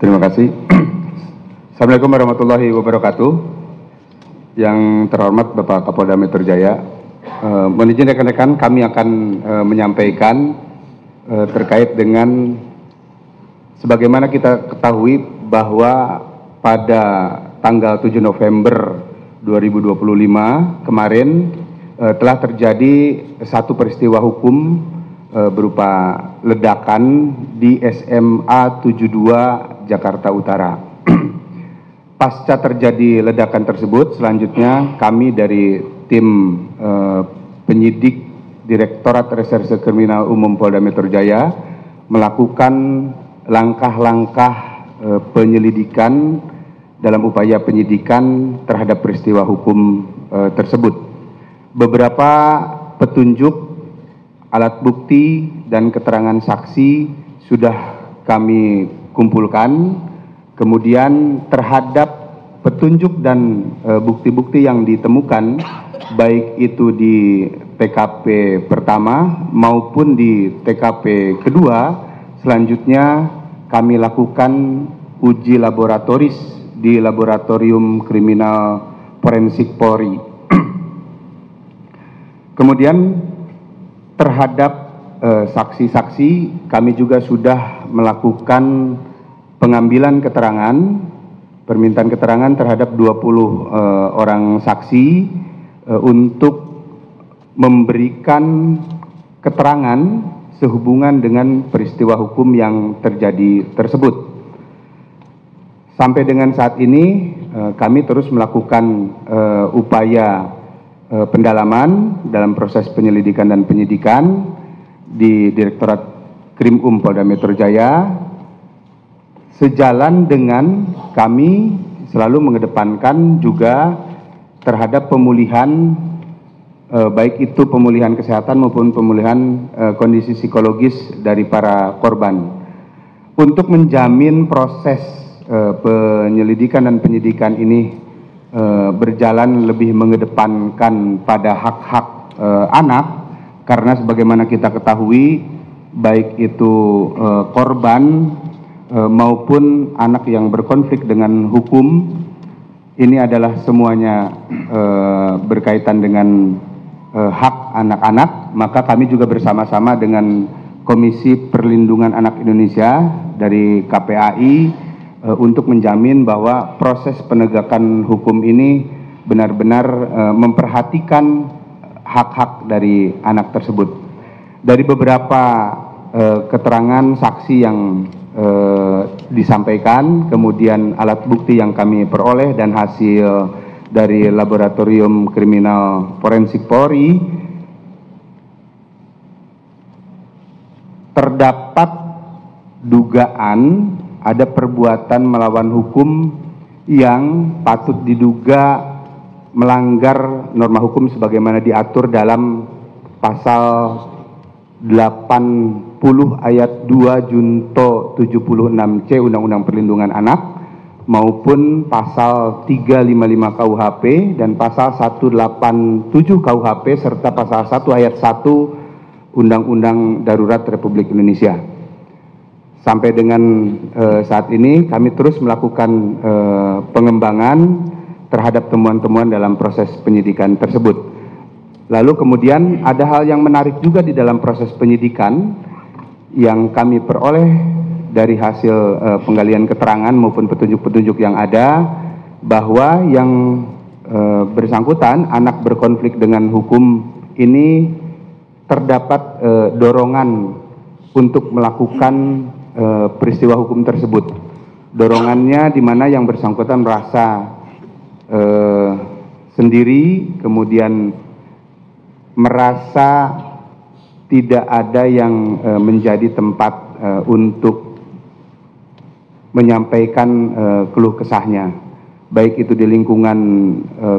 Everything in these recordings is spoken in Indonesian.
Terima kasih. Assalamualaikum warahmatullahi wabarakatuh. Yang terhormat Bapak Kapolda Metro Jaya, mohon izin rekan-rekan, kami akan menyampaikan terkait dengan sebagaimana kita ketahui bahwa pada tanggal 7 November 2025 kemarin telah terjadi satu peristiwa hukum berupa ledakan di SMA 72 Jakarta Utara. Pasca terjadi ledakan tersebut, selanjutnya kami dari tim penyidik Direktorat Reserse Kriminal Umum Polda Metro Jaya melakukan langkah-langkah penyelidikan dalam upaya penyidikan terhadap peristiwa hukum tersebut. Beberapa petunjuk, alat bukti, dan keterangan saksi sudah kami kumpulkan. Kemudian terhadap petunjuk dan bukti-bukti yang ditemukan, baik itu di TKP pertama maupun di TKP kedua, selanjutnya kami lakukan uji laboratoris di Laboratorium Kriminal Forensik Polri. Kemudian terhadap saksi-saksi kami juga sudah melakukan pengambilan keterangan, permintaan keterangan terhadap 20 orang saksi untuk memberikan keterangan sehubungan dengan peristiwa hukum yang terjadi tersebut. Sampai dengan saat ini kami terus melakukan upaya pendalaman dalam proses penyelidikan dan penyidikan di Direktorat Krim Polda Metro Jaya, sejalan dengan kami selalu mengedepankan juga terhadap pemulihan, baik itu pemulihan kesehatan maupun pemulihan kondisi psikologis dari para korban. Untuk menjamin proses penyelidikan dan penyidikan ini berjalan lebih mengedepankan pada hak-hak anak, karena sebagaimana kita ketahui baik itu korban maupun anak yang berkonflik dengan hukum, ini adalah semuanya berkaitan dengan hak anak-anak. Maka kami juga bersama-sama dengan Komisi Perlindungan Anak Indonesia dari KPAI untuk menjamin bahwa proses penegakan hukum ini benar-benar memperhatikan hak-hak dari anak tersebut. Dari beberapa keterangan saksi yang disampaikan, kemudian alat bukti yang kami peroleh dan hasil dari Laboratorium Kriminal Forensik Polri, terdapat dugaan ada perbuatan melawan hukum yang patut diduga melanggar norma hukum sebagaimana diatur dalam pasal 80 ayat 2 junto 76C Undang-Undang Perlindungan Anak maupun pasal 355 KUHP dan pasal 187 KUHP serta pasal 1 ayat 1 Undang-Undang Darurat Republik Indonesia. Sampai dengan saat ini kami terus melakukan pengembangan terhadap temuan-temuan dalam proses penyidikan tersebut. Lalu kemudian ada hal yang menarik juga di dalam proses penyidikan yang kami peroleh dari hasil penggalian keterangan maupun petunjuk-petunjuk yang ada, bahwa yang bersangkutan anak berkonflik dengan hukum ini terdapat dorongan untuk melakukan peristiwa hukum tersebut. Dorongannya di mana yang bersangkutan merasa sendiri, kemudian merasa tidak ada yang menjadi tempat untuk menyampaikan keluh kesahnya, baik itu di lingkungan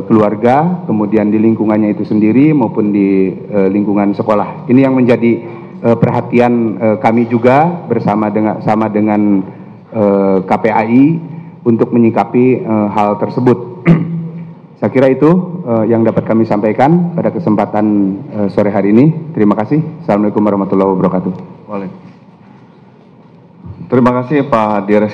keluarga, kemudian di lingkungannya itu sendiri maupun di lingkungan sekolah. Ini yang menjadi perhatian kami juga bersama dengan KPAI untuk menyikapi hal tersebut. Saya kira itu yang dapat kami sampaikan pada kesempatan sore hari ini. Terima kasih. Assalamualaikum warahmatullahi wabarakatuh. Terima kasih Pak Direktur.